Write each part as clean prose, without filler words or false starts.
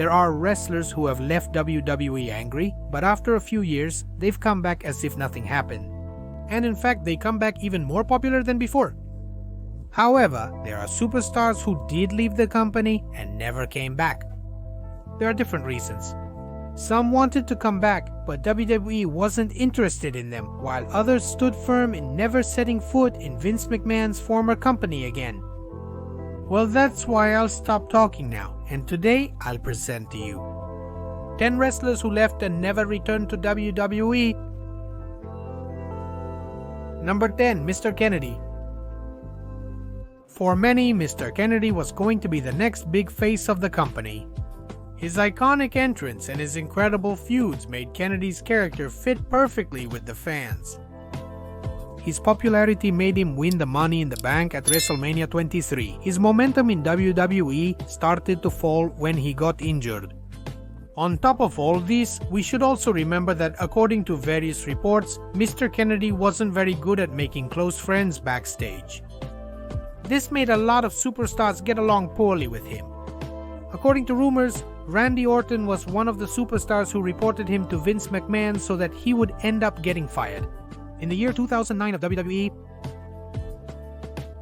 There are wrestlers who have left WWE angry, but after a few years, they've come back as if nothing happened. And in fact, they come back even more popular than before. However, there are superstars who did leave the company and never came back. There are different reasons. Some wanted to come back, but WWE wasn't interested in them, while others stood firm in never setting foot in Vince McMahon's former company again. Well, that's why I'll stop talking now, and today I'll present to you 10 wrestlers who left and never returned to WWE. Number 10, Mr. Kennedy. For many, Mr. Kennedy was going to be the next big face of the company. His iconic entrance and his incredible feuds made Kennedy's character fit perfectly with the fans. His popularity made him win the Money in the Bank at WrestleMania 23. His momentum in WWE started to fall when he got injured. On top of all this, we should also remember that according to various reports, Mr. Kennedy wasn't very good at making close friends backstage. This made a lot of superstars get along poorly with him. According to rumors, Randy Orton was one of the superstars who reported him to Vince McMahon so that he would end up getting fired. In the year 2009 of WWE,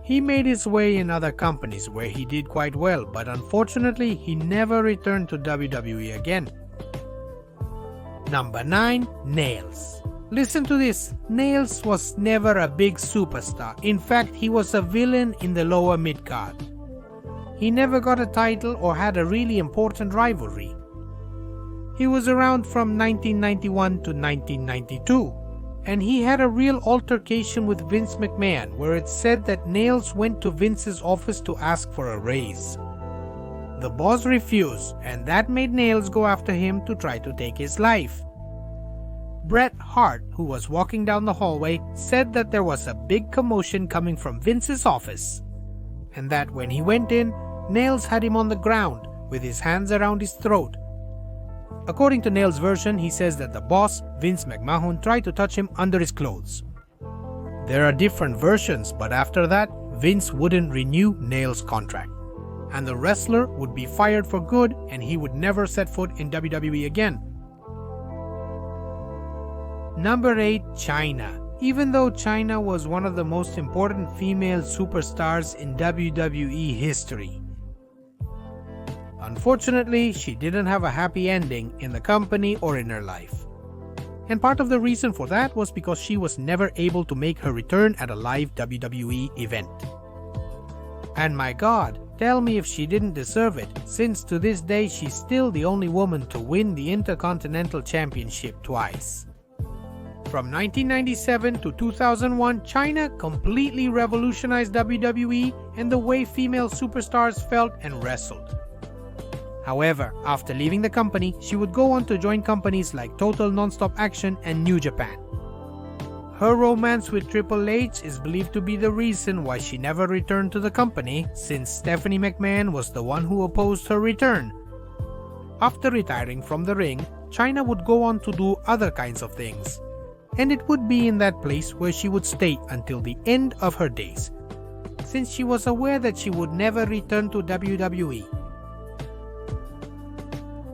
he made his way in other companies where he did quite well, but unfortunately he never returned to WWE again. Number 9, Nails. Listen to this, Nails was never a big superstar. In fact, he was a villain in the lower mid-card. He never got a title or had a really important rivalry. He was around from 1991 to 1992, and he had a real altercation with Vince McMahon where it's said that Nails went to Vince's office to ask for a raise. The boss refused, and that made Nails go after him to try to take his life. Bret Hart, who was walking down the hallway, said that there was a big commotion coming from Vince's office, and that when he went in, Nails had him on the ground with his hands around his throat. According to Nails' version, he says that the boss, Vince McMahon, tried to touch him under his clothes. There are different versions, but after that, Vince wouldn't renew Nails' contract, and the wrestler would be fired for good and he would never set foot in WWE again. Number 8, Chyna. Even though Chyna was one of the most important female superstars in WWE history, unfortunately, she didn't have a happy ending in the company or in her life. And part of the reason for that was because she was never able to make her return at a live WWE event. And my God, tell me if she didn't deserve it, since to this day she's still the only woman to win the Intercontinental Championship twice. From 1997 to 2001, Chyna completely revolutionized WWE and the way female superstars felt and wrestled. However, after leaving the company, she would go on to join companies like Total Nonstop Action and New Japan. Her romance with Triple H is believed to be the reason why she never returned to the company, since Stephanie McMahon was the one who opposed her return. After retiring from the ring, Chyna would go on to do other kinds of things, and it would be in that place where she would stay until the end of her days, since she was aware that she would never return to WWE.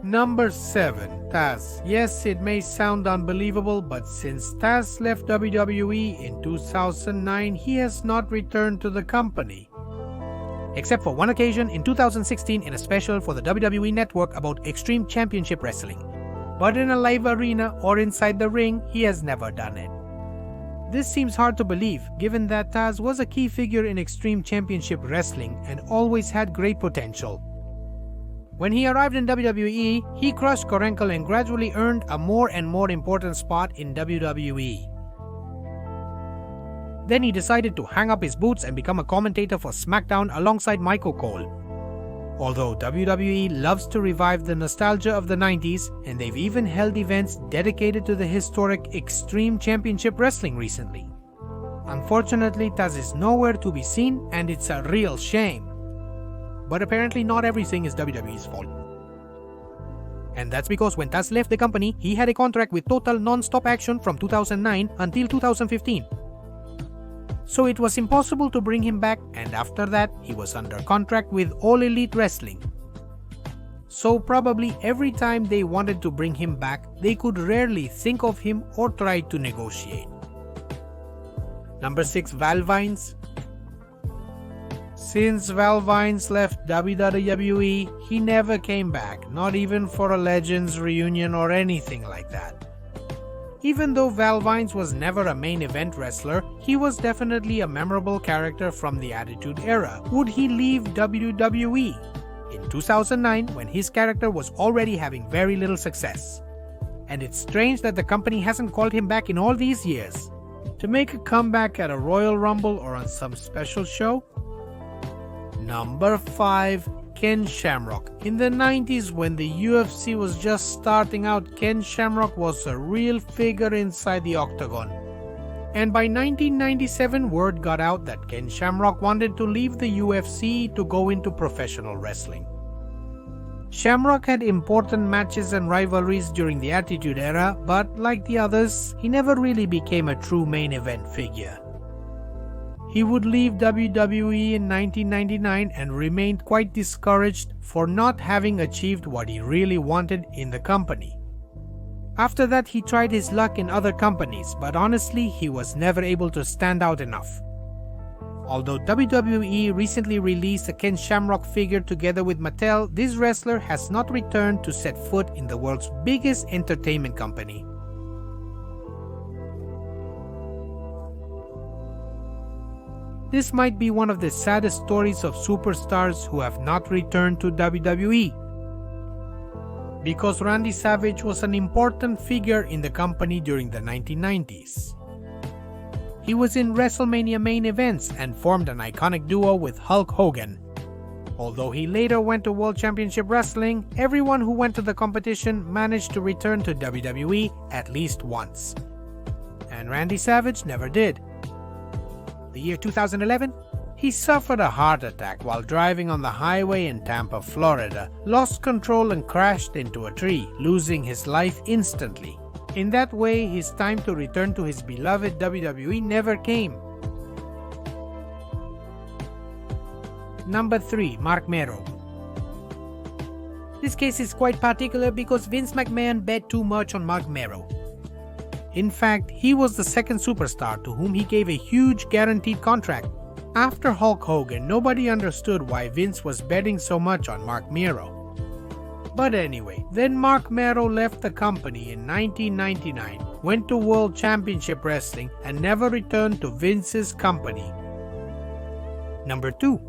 Number 7, Taz. Yes, it may sound unbelievable, but since Taz left WWE in 2009, he has not returned to the company. Except for one occasion in 2016 in a special for the WWE Network about Extreme Championship Wrestling. But in a live arena or inside the ring, he has never done it. This seems hard to believe, given that Taz was a key figure in Extreme Championship Wrestling and always had great potential. When he arrived in WWE, he crushed Korenkel and gradually earned a more and more important spot in WWE. Then he decided to hang up his boots and become a commentator for SmackDown alongside Michael Cole. Although WWE loves to revive the nostalgia of the 90s, and they've even held events dedicated to the historic Extreme Championship Wrestling recently. Unfortunately, Taz is nowhere to be seen, and it's a real shame. But apparently not everything is WWE's fault. And that's because when Taz left the company, he had a contract with Total Nonstop Action from 2009 until 2015. So it was impossible to bring him back, and after that, he was under contract with All Elite Wrestling. so probably every time they wanted to bring him back, they could rarely think of him or try to negotiate. Number 6. Val Venis. Since Val Venis left WWE, he never came back, not even for a Legends reunion or anything like that. Even though Val Venis was never a main event wrestler, he was definitely a memorable character from the Attitude Era. Would he leave WWE? In 2009, when his character was already having very little success. And it's strange that the company hasn't called him back in all these years. To make a comeback at a Royal Rumble or on some special show? Number 5. Ken Shamrock. In the 90s, when the UFC was just starting out, Ken Shamrock was a real figure inside the octagon. And by 1997, word got out that Ken Shamrock wanted to leave the UFC to go into professional wrestling. Shamrock had important matches and rivalries during the Attitude Era, but like the others, he never really became a true main event figure. He would leave WWE in 1999 and remained quite discouraged for not having achieved what he really wanted in the company. After that, he tried his luck in other companies, but honestly, he was never able to stand out enough. Although WWE recently released a Ken Shamrock figure together with Mattel, this wrestler has not returned to set foot in the world's biggest entertainment company. This might be one of the saddest stories of superstars who have not returned to WWE. Because Randy Savage was an important figure in the company during the 1990s. He was in WrestleMania main events and formed an iconic duo with Hulk Hogan. Although he later went to World Championship Wrestling, everyone who went to the competition managed to return to WWE at least once. And Randy Savage never did. The year 2011, he suffered a heart attack while driving on the highway in Tampa, Florida, lost control and crashed into a tree, losing his life instantly. In that way, his time to return to his beloved WWE never came. Number 3. Marc Mero. This case is quite particular because Vince McMahon bet too much on Marc Mero. In fact, he was the second superstar to whom he gave a huge guaranteed contract. After Hulk Hogan, nobody understood why Vince was betting so much on Marc Mero. But anyway, then Marc Mero left the company in 1999, went to World Championship Wrestling, and never returned to Vince's company. Number 2.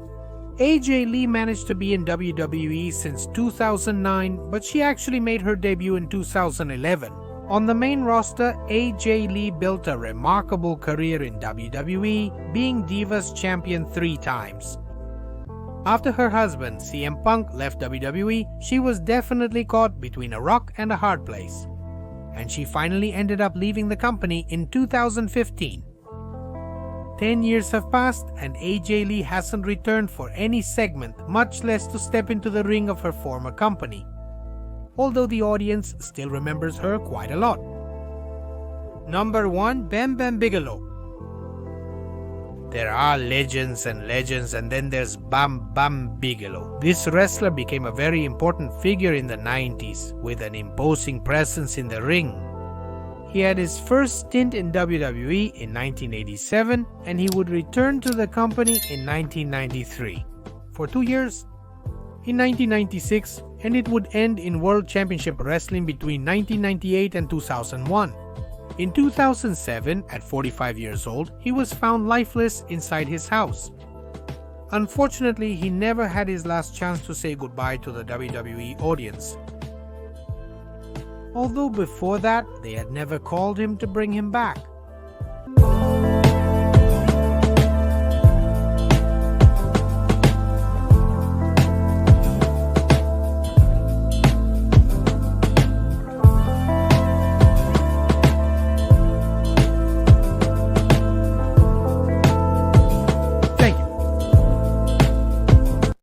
AJ Lee managed to be in WWE since 2009, but she actually made her debut in 2011. On the main roster, AJ Lee built a remarkable career in WWE, being Divas Champion 3 times. After her husband, CM Punk, left WWE, she was definitely caught between a rock and a hard place. And she finally ended up leaving the company in 2015. 10 years have passed and AJ Lee hasn't returned for any segment, much less to step into the ring of her former company. Although the audience still remembers her quite a lot. Number 1. Bam Bam Bigelow. There are legends and then there's Bam Bam Bigelow. This wrestler became a very important figure in the 90s with an imposing presence in the ring. He had his first stint in WWE in 1987 and he would return to the company in 1993 for 2 years. In 1996, and it would end in World Championship Wrestling between 1998 and 2001. In 2007, at 45 years old, he was found lifeless inside his house. Unfortunately, he never had his last chance to say goodbye to the WWE audience. Although before that, they had never called him to bring him back.